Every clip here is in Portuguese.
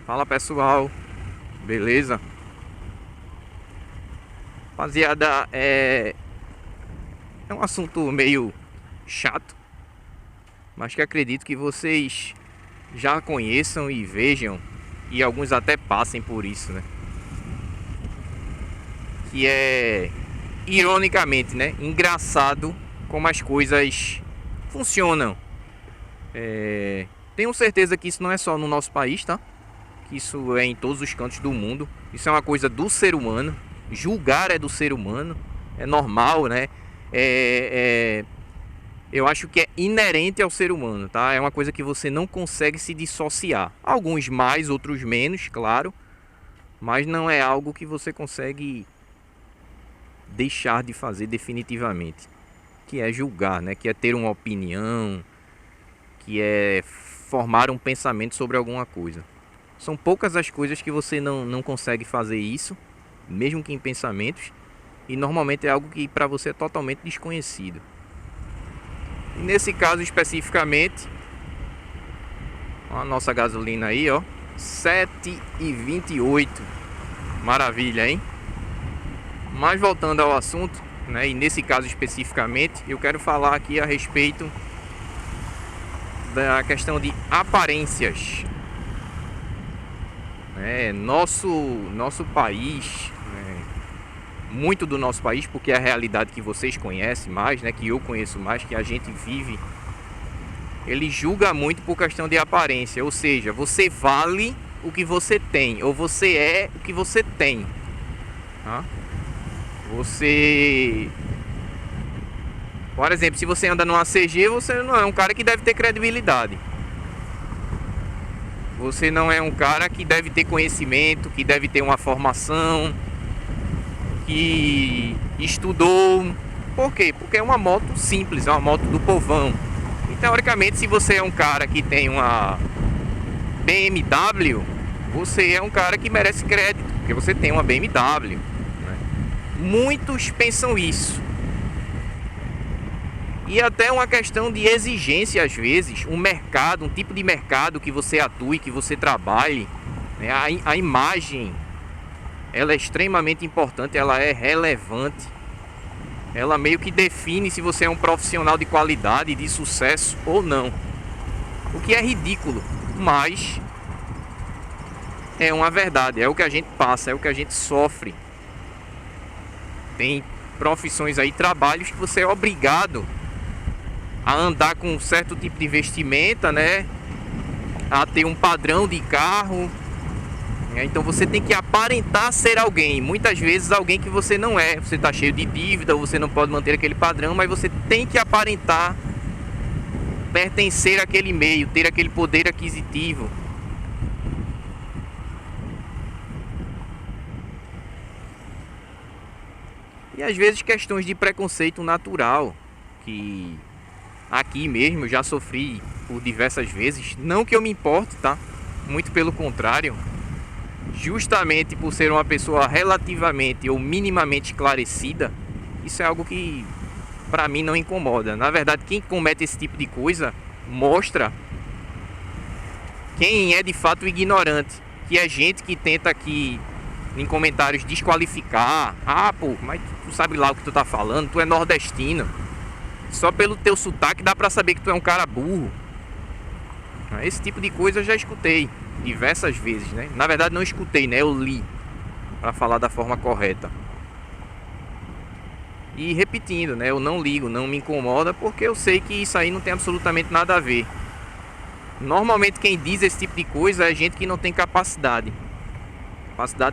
Fala pessoal, beleza? Rapaziada, é um assunto meio chato, mas que acredito que vocês já conheçam e vejam, e alguns até passem por isso, né? Que é, ironicamente, né? Engraçado como as coisas funcionam. Tenho certeza que isso não é só no nosso país, tá? Que isso é em todos os cantos do mundo. Isso é uma coisa do ser humano. Julgar é do ser humano. É normal, né? Eu acho que é inerente ao ser humano, tá? É uma coisa que você não consegue se dissociar. Alguns mais, outros menos, claro. Mas não é algo que você consegue deixar de fazer definitivamente. Que é julgar, né? Que é ter uma opinião. Que é formar um pensamento sobre alguma coisa. São poucas as coisas que você não consegue fazer isso, mesmo que em pensamentos, e normalmente é algo que para você é totalmente desconhecido. E nesse caso especificamente, a nossa gasolina aí, ó, 7,28. Maravilha, hein? Mas voltando ao assunto, né, e nesse caso especificamente, eu quero falar aqui a respeito da questão de aparências. Nosso país, muito do nosso país, porque é a realidade que vocês conhecem mais, né, que eu conheço mais, que a gente vive, ele julga muito por questão de aparência, ou seja, você vale o que você tem, ou você é o que você tem, tá? Você, por exemplo, se você anda numa CG, você não é um cara que deve ter credibilidade. Você não é um cara que deve ter conhecimento, que deve ter uma formação, que estudou. Por quê? Porque é uma moto simples, é uma moto do povão. E teoricamente, se você é um cara que tem uma BMW, você é um cara que merece crédito, porque você tem uma BMW, né? Muitos pensam isso. E até uma questão de exigência às vezes, um mercado, um tipo de mercado que você atue, que você trabalhe, né? A imagem, ela é extremamente importante, ela é relevante. Ela meio que define se você é um profissional de qualidade, de sucesso ou não. O que é ridículo, mas é uma verdade, é o que a gente passa, é o que a gente sofre. Tem profissões aí, trabalhos que você é obrigado a andar com um certo tipo de vestimenta, né? A ter um padrão de carro. Então você tem que aparentar ser alguém. Muitas vezes alguém que você não é. Você está cheio de dívida, você não pode manter aquele padrão, mas você tem que aparentar pertencer àquele meio, ter aquele poder aquisitivo. E às vezes questões de preconceito natural, que aqui mesmo eu já sofri por diversas vezes. Não que eu me importe, tá? Muito pelo contrário. Justamente por ser uma pessoa relativamente ou minimamente esclarecida, isso é algo que pra mim não incomoda. Na verdade, quem comete esse tipo de coisa mostra quem é de fato ignorante. Que é gente que tenta aqui em comentários desqualificar. Ah, pô, mas tu sabe lá o que tu tá falando, tu é nordestino. Só pelo teu sotaque dá pra saber que tu é um cara burro. Esse tipo de coisa eu já escutei diversas vezes, né? Na verdade não escutei, né? Eu li, pra falar da forma correta. E repetindo, né? Eu não ligo, não me incomoda, porque eu sei que isso aí não tem absolutamente nada a ver. Normalmente quem diz esse tipo de coisa é gente que não tem capacidade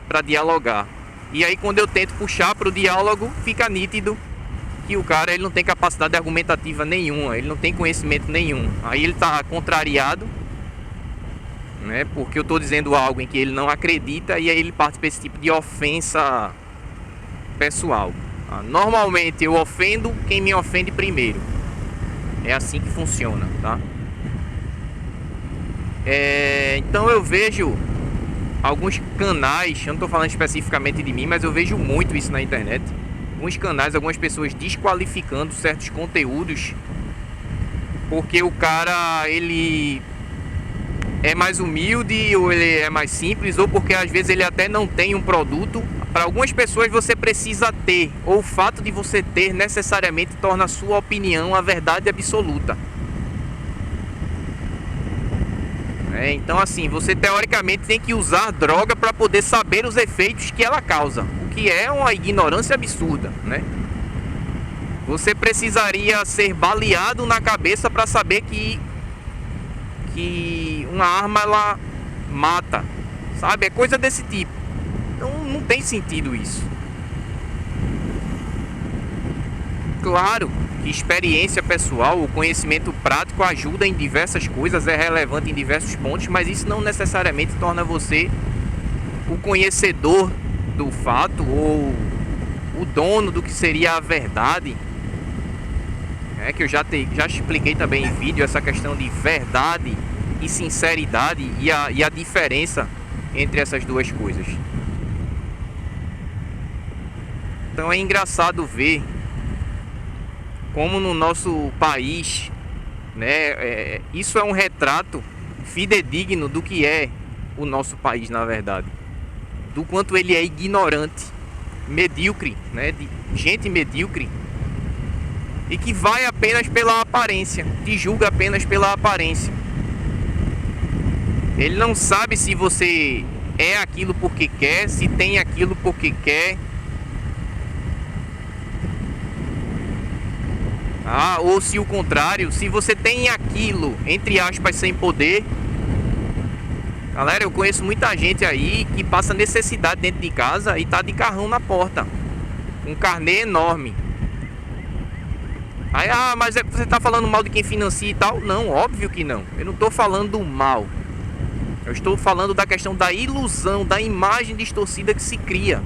para dialogar. E aí quando eu tento puxar pro diálogo, fica nítido que o cara ele não tem capacidade argumentativa nenhuma, ele não tem conhecimento nenhum. Aí ele tá contrariado, né? Porque eu tô dizendo algo em que ele não acredita, e aí ele parte para esse tipo de ofensa pessoal. Normalmente eu ofendo quem me ofende primeiro. É assim que funciona, tá? Então eu vejo alguns canais, eu não tô falando especificamente de mim, mas eu vejo muito isso na internet. Alguns canais, algumas pessoas desqualificando certos conteúdos porque o cara, ele é mais humilde, ou ele é mais simples, ou porque às vezes ele até não tem um produto. Para algumas pessoas você precisa ter, ou o fato de você ter necessariamente torna a sua opinião a verdade absoluta. Então assim, você teoricamente tem que usar droga para poder saber os efeitos que ela causa, o que é uma ignorância absurda, né? Você precisaria ser baleado na cabeça para saber que uma arma ela mata, sabe? É coisa desse tipo. Então não tem sentido isso. Claro que experiência pessoal, o conhecimento prático ajuda em diversas coisas, é relevante em diversos pontos, mas isso não necessariamente torna você o conhecedor do fato ou o dono do que seria a verdade. Que eu já expliquei também em vídeo essa questão de verdade e sinceridade e a diferença entre essas duas coisas. Então é engraçado ver como no nosso país, né, isso é um retrato fidedigno do que é o nosso país, na verdade, do quanto ele é ignorante, medíocre, né, de gente medíocre, e que vai apenas pela aparência, te julga apenas pela aparência. Ele não sabe se você é aquilo porque quer, se tem aquilo porque quer, ou se o contrário, se você tem aquilo, entre aspas, sem poder. Galera, eu conheço muita gente aí que passa necessidade dentro de casa e tá de carrão na porta, um carnê enorme. Aí, mas você tá falando mal de quem financia e tal? Não, óbvio que não. Eu não tô falando mal. Eu estou falando da questão da ilusão, da imagem distorcida que se cria.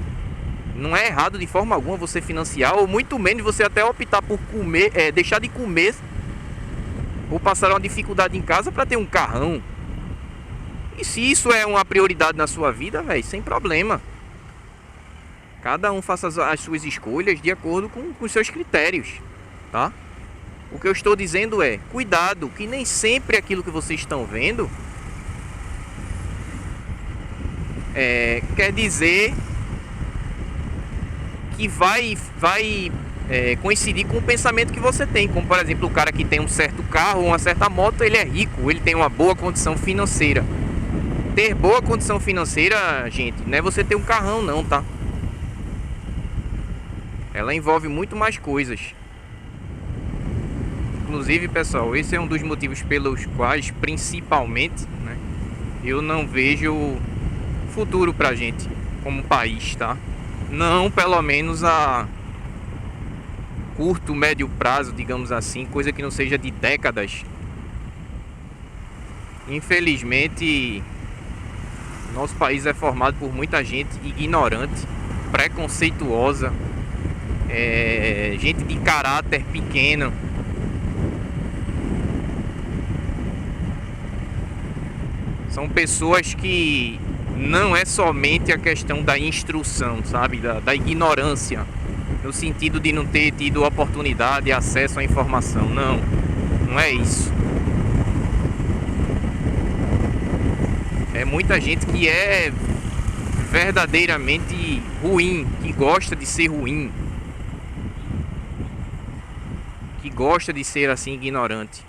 Não é errado de forma alguma você financiar, ou muito menos você até optar por comer, deixar de comer, ou passar uma dificuldade em casa para ter um carrão. E se isso é uma prioridade na sua vida, velho, sem problema. Cada um faça as suas escolhas de acordo com os seus critérios, tá? O que eu estou dizendo é, cuidado, que nem sempre aquilo que vocês estão vendo quer dizer que vai coincidir com o pensamento que você tem. Como por exemplo, o cara que tem um certo carro ou uma certa moto, ele é rico, ele tem uma boa condição financeira. Ter boa condição financeira, gente, não é você ter um carrão não, tá? Ela envolve muito mais coisas. Inclusive, pessoal, esse é um dos motivos pelos quais, principalmente, né, eu não vejo futuro pra gente como país, tá? Não, pelo menos a curto, médio prazo, digamos assim, coisa que não seja de décadas. Infelizmente, nosso país é formado por muita gente ignorante, preconceituosa, gente de caráter pequeno. São pessoas que não é somente a questão da instrução, sabe? Da ignorância, no sentido de não ter tido oportunidade e acesso à informação. Não é isso. É muita gente que é verdadeiramente ruim, que gosta de ser ruim, que gosta de ser assim ignorante.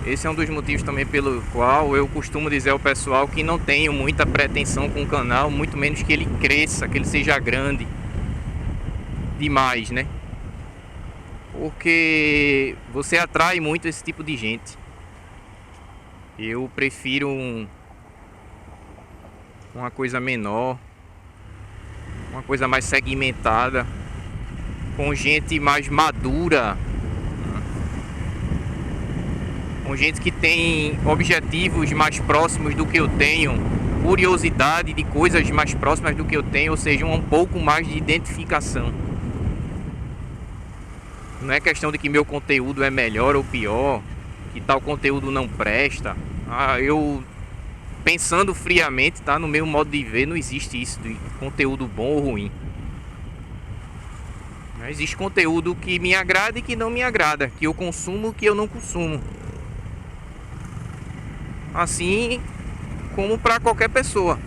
Esse é um dos motivos também pelo qual eu costumo dizer ao pessoal que não tenho muita pretensão com o canal, muito menos que ele cresça, que ele seja grande demais, né? Porque você atrai muito esse tipo de gente. Eu prefiro uma coisa menor, uma coisa mais segmentada, com gente mais madura, com gente que tem objetivos mais próximos do que eu tenho, curiosidade de coisas mais próximas do que eu tenho, ou seja, um pouco mais de identificação. Não é questão de que meu conteúdo é melhor ou pior, que tal conteúdo não presta. Eu pensando friamente, tá? No meu modo de ver, não existe isso de conteúdo bom ou ruim. Existe conteúdo que me agrada e que não me agrada, que eu consumo e que eu não consumo. assim como para qualquer pessoa.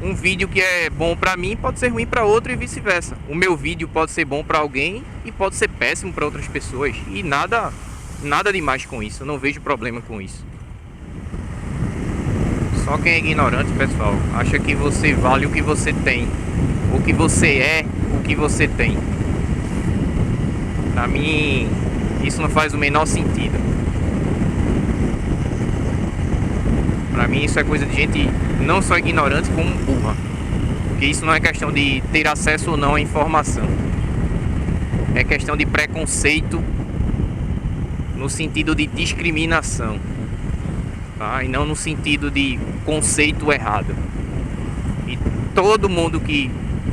Um vídeo que é bom para mim pode ser ruim para outro e vice-versa. O meu vídeo pode ser bom para alguém e pode ser péssimo para outras pessoas. E nada demais com isso. Eu não vejo problema com isso. Só quem é ignorante, pessoal, acha que você vale o que você tem, ou que você é o que você tem. Pra mim, isso não faz o menor sentido. Pra mim, isso é coisa de gente não só ignorante, como burra. Porque isso não é questão de ter acesso ou não à informação. É questão de preconceito no sentido de discriminação, tá? E não no sentido de conceito errado. E todo mundo que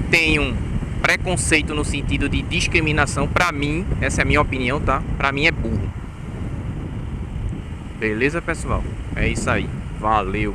tem um preconceito no sentido de discriminação, pra mim, essa é a minha opinião, tá? Pra mim é burro. Beleza, pessoal? É isso aí. Valeu!